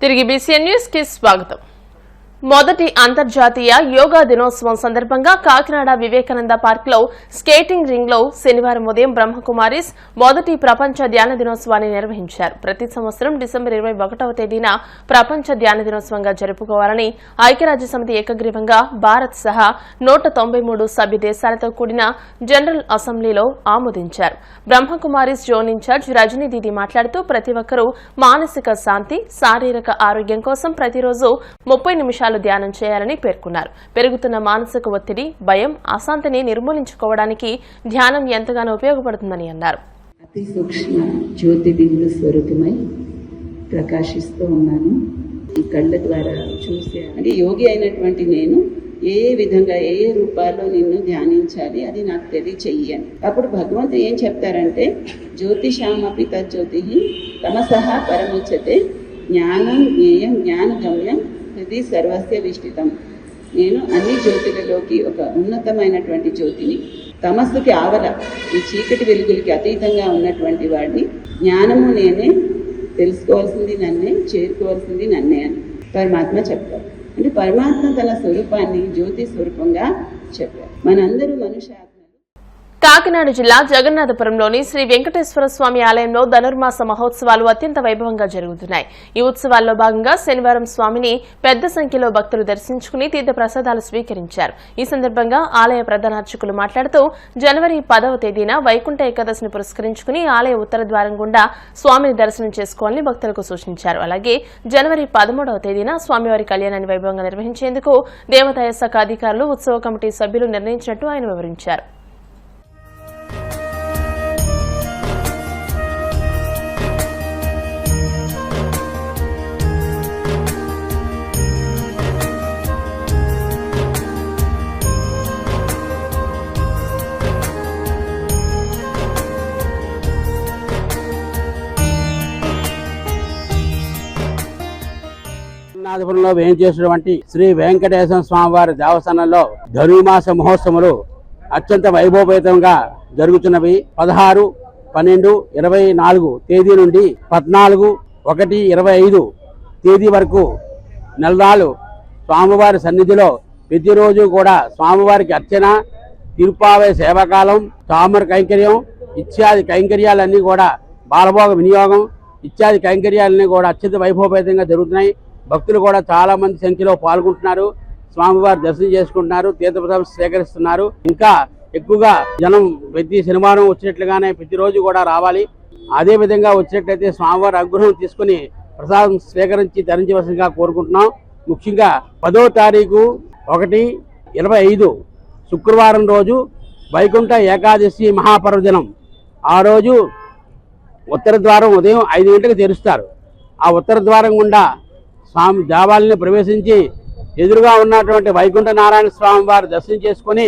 తిరిగి BCN news కి స్వాగతం. మొదటి అంతర్జాతీయ యోగా దినోత్సవం సందర్భంగా కాకినాడ వివేకానంద పార్క్ లో స్కేటింగ్ రింగ్ లో శనివారం ఉదయం బ్రహ్మకుమారీస్ మొదటి ప్రపంచ ధ్యాన దినోత్సవాన్ని నిర్వహించారు. ప్రతి సంవత్సరం డిసెంబర్ 21వ తేదీన ప్రపంచ ధ్యాన దినోత్సవంగా జరుపుకోవాలని ఐక్యరాజ్యసమితి ఏకగ్రీవంగా భారత్ సహా 193 సభ్య దేశాలతో కూడిన జనరల్ అసెంబ్లీలో ఆమోదించారు. బ్రహ్మకుమారీస్ జోన్ ఇన్ఛార్జ్ రజనీ దీది మాట్లాడుతూ ప్రతి ఒక్కరూ మానసిక శాంతి, శారీరక ఆరోగ్యం కోసం ప్రతిరోజు 30 నిమిషాలు ధ్యానం చేయాలని పేర్కొన్నారు. పెరుగుతున్న మానసిక ఒత్తిడి, భయం, అశాంతిని నిర్మూలించుకోవడానికి ధ్యానం ఎంతగానో ఉపయోగపడుతుందని అన్నారు. అతి సూక్ష్మ జ్యోతిబిందు స్వరూపమై ప్రకాశిస్తూ ఉన్నాను. ఈ కళ్ళ ద్వారా చూసే అంటే యోగి అయినటువంటి నేను ఏ విధంగా ఏ రూపాల్లో నిన్ను ధ్యానించాలి అది నాకు తెలియచెయ్యని. అప్పుడు భగవంతుడు ఏం చెప్తారంటే, జ్యోతిషామపి తజ్జ్యోతి తమసహ పరముచ్యతే జ్ఞానం జ్ఞేయం జ్ఞానగమ్యం ఇది సర్వస్య విష్టితం. నేను అన్ని జ్యోతులలోకి ఒక ఉన్నతమైనటువంటి జ్యోతిని, తమస్సుకి ఆవల ఈ చీకటి వెలుగులకి అతీతంగా ఉన్నటువంటి వాడిని, జ్ఞానము నేనే, తెలుసుకోవాల్సింది నన్నే, చేరుకోవాల్సింది నన్నే అని పరమాత్మ చెప్పారు. అంటే పరమాత్మ తన స్వరూపాన్ని జ్యోతి స్వరూపంగా చెప్పారు. మనందరూ మనుష్య. కాకినాడ జిల్లా జగన్నాథపురంలోని శ్రీ వెంకటేశ్వర స్వామి ఆలయంలో ధనుర్మాస మహోత్సవాలు అత్యంత వైభవంగా జరుగుతున్నాయి. ఈ ఉత్సవాల్లో భాగంగా శనివారం స్వామిని పెద్ద సంఖ్యలో భక్తులు దర్శించుకుని తీర్థ ప్రసాదాలు స్వీకరించారు. ఈ సందర్భంగా ఆలయ ప్రధాన అర్చకులు మాట్లాడుతూ జనవరి 10వ తేదీన వైకుంఠ ఏకాదశిని పురస్కరించుకుని ఆలయ ఉత్తర ద్వారం గుండా స్వామిని దర్శనం చేసుకోవాలని భక్తులకు సూచించారు. అలాగే జనవరి 13వ తేదీన స్వామివారి కళ్యాణాన్ని వైభవంగా నిర్వహించేందుకు దేవాదాయ శాఖ అధికారులు, ఉత్సవ కమిటీ సభ్యులు నిర్ణయించినట్టు ఆయన వివరించారు. జగన్నాథపురంలో వేయించేసినటువంటి శ్రీ వెంకటేశ్వర స్వామివారి దేవస్థానంలో ధనుర్మాస మహోత్సవాలు అత్యంత వైభవపేతంగా జరుగుతున్నవి. 16, 12, 24 తేదీ నుండి 14, 1, 25 తేదీ వరకు నెలనాళ్ళు స్వామివారి సన్నిధిలో ప్రతిరోజు కూడా స్వామివారికి అర్చన, తిరుపావై సేవాకాలం, తామర కైంకర్యం ఇత్యాది కైంకర్యాలన్నీ కూడా, బాలభోగ వినియోగం ఇత్యాది కైంకర్యాలన్నీ కూడా అత్యంత వైభవపేతంగా జరుగుతున్నాయి. భక్తులు కూడా చాలా మంది సంఖ్యలో పాల్గొంటున్నారు. స్వామివారి దర్శనం చేసుకుంటున్నారు, తీర్థప్రసాదం స్వీకరిస్తున్నారు. ఇంకా ఎక్కువగా జనం ప్రతి శనివారం వచ్చినట్లుగానే ప్రతిరోజు కూడా రావాలి. అదే విధంగా వచ్చినట్లయితే స్వామివారి అనుగ్రహం తీసుకుని ప్రసాదం స్వీకరించి ధరించవలసిందిగా కోరుకుంటున్నాం. ముఖ్యంగా 10వ తారీఖు 1/25 శుక్రవారం రోజు వైకుంఠ ఏకాదశి మహాపర్వదినం. ఆ రోజు ఉత్తర ద్వారం ఉదయం 5 గంటలకు తెరుస్తారు. ఆ ఉత్తర ద్వారం గుండా స్వామి దేవాలయాన్ని ప్రవేశించి ఎదురుగా ఉన్నటువంటి వైకుంఠ నారాయణ స్వామి వారి దర్శనం చేసుకుని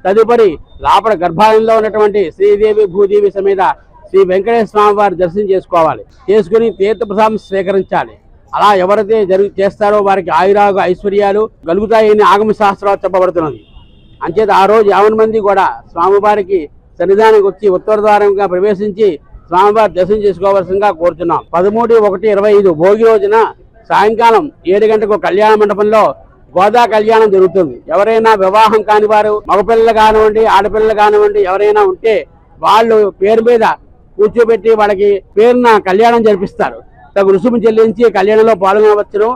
తదుపరి లోపల గర్భాలయంలో ఉన్నటువంటి శ్రీదేవి భూదేవి సమేత శ్రీ వెంకటేశ్వర స్వామి వారి దర్శనం చేసుకోవాలి. చేసుకుని తీర్థప్రసాదం స్వీకరించాలి. అలా ఎవరైతే చేస్తారో వారికి ఆయురాగ ఐశ్వర్యాలు కలుగుతాయని ఆగమ శాస్త్రాలు చెప్పబడుతున్నది. అంచేత ఆ రోజు 50 మంది కూడా స్వామివారికి సన్నిధానానికి వచ్చి ఉత్తర ద్వారంగా ప్రవేశించి స్వామివారి దర్శనం చేసుకోవాల్సిందిగా కోరుతున్నాం. 13/1/25 భోగి రోజున సాయంకాలం 7 గంటలకు కళ్యాణ మండపంలో గోదా కళ్యాణం జరుగుతుంది. ఎవరైనా వివాహం కాని వారు, మగపిల్లలు కానివ్వండి, ఆడపిల్లలు కానివ్వండి, ఎవరైనా ఉంటే వాళ్ళు పేరు మీద కూర్చోబెట్టి వాళ్ళకి పేరున కళ్యాణం జరిపిస్తారు. తగు రుసుము చెల్లించి కళ్యాణంలో పాల్గొనవచ్చును.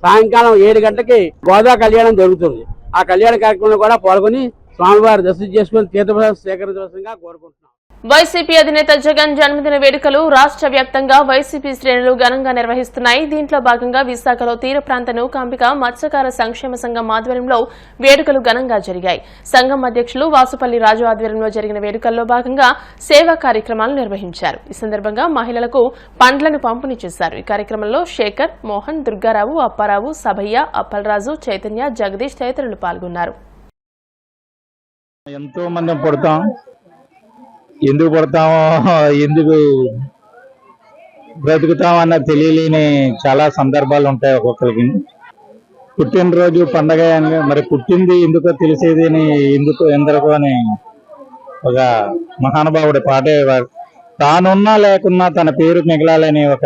సాయంకాలం 7 గంటలకి గోదా కళ్యాణం జరుగుతుంది. ఆ కళ్యాణ కార్యక్రమంలో కూడా పాల్గొని స్వామివారి దర్శనం చేసుకుని తీర్థప్రసాదం స్వీకరించవలసిందిగా కోరుకుంటున్నాం. వైసీపీ అధినేత జగన్ జన్మదిన వేడుకలు రాష్ట్ర వ్యాప్తంగా వైసీపీ శ్రేణులు ఘనంగా నిర్వహిస్తున్నాయి. దీంట్లో భాగంగా విశాఖలో తీర ప్రాంత నౌకాంబిక మత్స్యకార సంక్షేమ సంఘం ఆధ్వర్యంలో వేడుకలు ఘనంగా జరిగాయి. సంఘం అధ్యక్షులు వాసుపల్లి రాజు ఆధ్వర్యంలో జరిగిన వేడుకల్లో భాగంగా సేవా కార్యక్రమాలు నిర్వహించారు. ఈ సందర్భంగా మహిళలకు పండ్లను పంపిణీ చేశారు. ఈ కార్యక్రమంలో శేఖర్, మోహన్, దుర్గారావు, అప్పారావు, సభయ్య, అప్పలరాజు, చైతన్య, జగదీష్ తదితరులు పాల్గొన్నారు. ఎంతో మంది పుడతాం, ఎందుకు పుడతామో ఎందుకు బ్రతుకుతామన్న తెలియలేని చాలా సందర్భాలు ఉంటాయి ఒక్కొక్కరికి. పుట్టినరోజు పండగ మరి పుట్టింది ఎందుకో తెలిసేది ఎందుకు ఎందరికో అని ఒక మహానుభావుడు పాటేవాడు. తానున్నా లేకున్నా తన పేరు మిగలాలని ఒక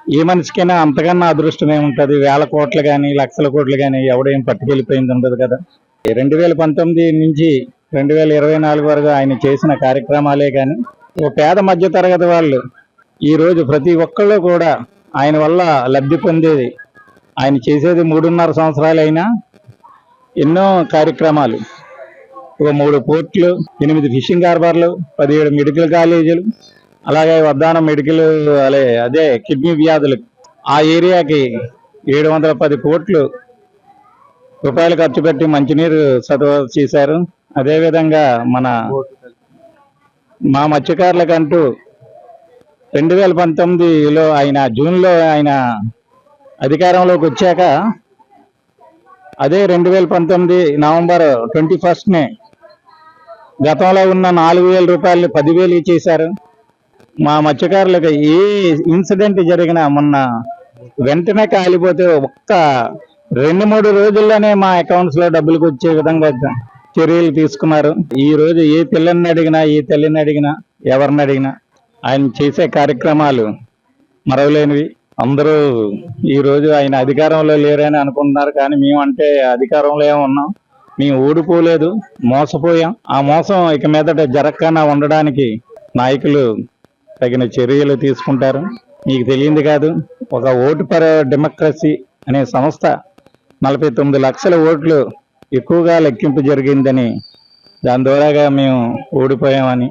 ఏ మనిషికైనా అంతకన్నా అదృష్టం ఏముంటది? 1000 కోట్లు కానీ, లక్షల కోట్లు కానీ ఎవడేం పట్టుకెళ్ళిపోయింది ఉండదు కదా. 2019 నుంచి 2024 వరకు ఆయన చేసిన కార్యక్రమాలే కానీ ఓ పేద మధ్య తరగతి వాళ్ళు ఈ రోజు ప్రతి ఒక్కళ్ళు కూడా ఆయన వల్ల లబ్ధి పొందేది. ఆయన చేసేది 3.5 సంవత్సరాలైనా ఎన్నో కార్యక్రమాలు, ఒక 3 పోర్ట్లు, 8 ఫిషింగ్ హార్బర్లు, 17 మెడికల్ కాలేజీలు, అలాగే వడ్డానం మెడికల్ అదే కిడ్నీ వ్యాధులు ఆ ఏరియాకి 710 కోట్లు రూపాయలు ఖర్చు పెట్టి మంచినీరు సదువా చేశారు. అదేవిధంగా మా మత్స్యకారులకంటూ 2019లో జూన్లో ఆయన అధికారంలోకి వచ్చాక అదే 2019 నవంబర్ 21నే గతంలో ఉన్న 4,000 రూపాయలు 10,000 చేశారు. మా మత్స్యకారులకు ఏ ఇన్సిడెంట్ జరిగినా మొన్న వెంటనే కాలిపోతే ఒక్క 2-3 రోజుల్లోనే మా అకౌంట్స్ లో డబ్బులకు వచ్చే విధంగా చర్యలు తీసుకున్నారు. ఈ రోజు ఏ పిల్లని అడిగినా, ఏ తల్లిని అడిగినా, ఎవరిని అడిగినా ఆయన చేసే కార్యక్రమాలు మరవలేనివి. అందరూ ఈ రోజు ఆయన అధికారంలో లేరని అనుకుంటున్నారు, కానీ మేమంటే అధికారంలో ఉన్నాం. మేము ఓడిపోలేదు, మోసపోయాం. ఆ మోసం ఇక మీదట జరగకుండా ఉండడానికి నాయకులు తగిన చర్యలు తీసుకుంటారు. మీకు తెలియంది కాదు, ఒక ఓటు ఫర్ డెమోక్రసీ అనే సంస్థ 49 లక్షల ఓట్లు ఎక్కువగా లెక్కింపు జరిగిందని, దాని ద్వారాగా మేము ఓడిపోయామని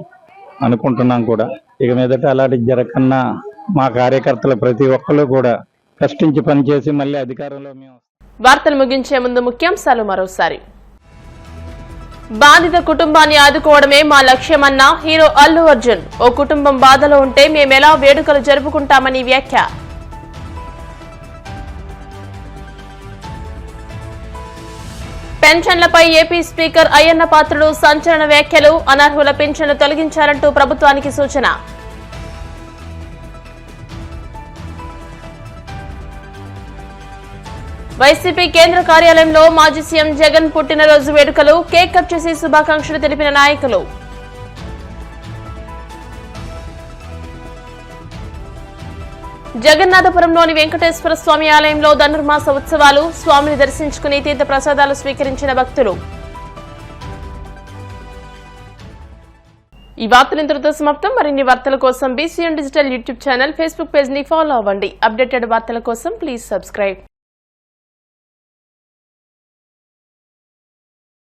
అనుకుంటున్నాం కూడా. ఇక మీదట అలాంటి జరగకన్నా మా కార్యకర్తలు ప్రతి ఒక్కరు కూడా కష్టించి పనిచేసి మళ్ళీ అధికారంలో మేము. వార్తలు ముగించే ముందు ముఖ్యాంశాలు మరోసారి. బాధిత కుటుంబాన్ని ఆదుకోవడమే మా లక్ష్యమన్న హీరో అల్లు అర్జున్. ఓ కుటుంబం బాధలో ఉంటే మేమెలా వేడుకలు జరుపుకుంటామని వ్యాఖ్య. పెన్షన్లపై ఏపీ స్పీకర్ అయ్యన్న పాత్రుడు సంచలన వ్యాఖ్యలు. అనర్హుల పెన్షన్లు తొలగించాలంటూ ప్రభుత్వానికి సూచన. వైసీపీ కేంద్ర కార్యాలయంలో మాజీ సీఎం జగన్ పుట్టినరోజు వేడుకలు. కేక్ కట్ చేసి శుభాకాంక్షలు తెలిపిన నాయకులు. జగన్నాథపురంలోని వెంకటేశ్వర స్వామి ఆలయంలో ధనుర్మాస ఉత్సవాలు. స్వామిని దర్శించుకుని తీర్థ ప్రసాదాలు స్వీకరించిన భక్తులు. ఈ వార్తలు ఇంతటితో సమాప్తం. మరిన్ని వార్తల కోసం BCN digital YouTube channel, Facebook page ని ఫాలో అవ్వండి. అప్డేటెడ్ వార్తల కోసం ప్లీజ్ సబ్స్క్రైబ్.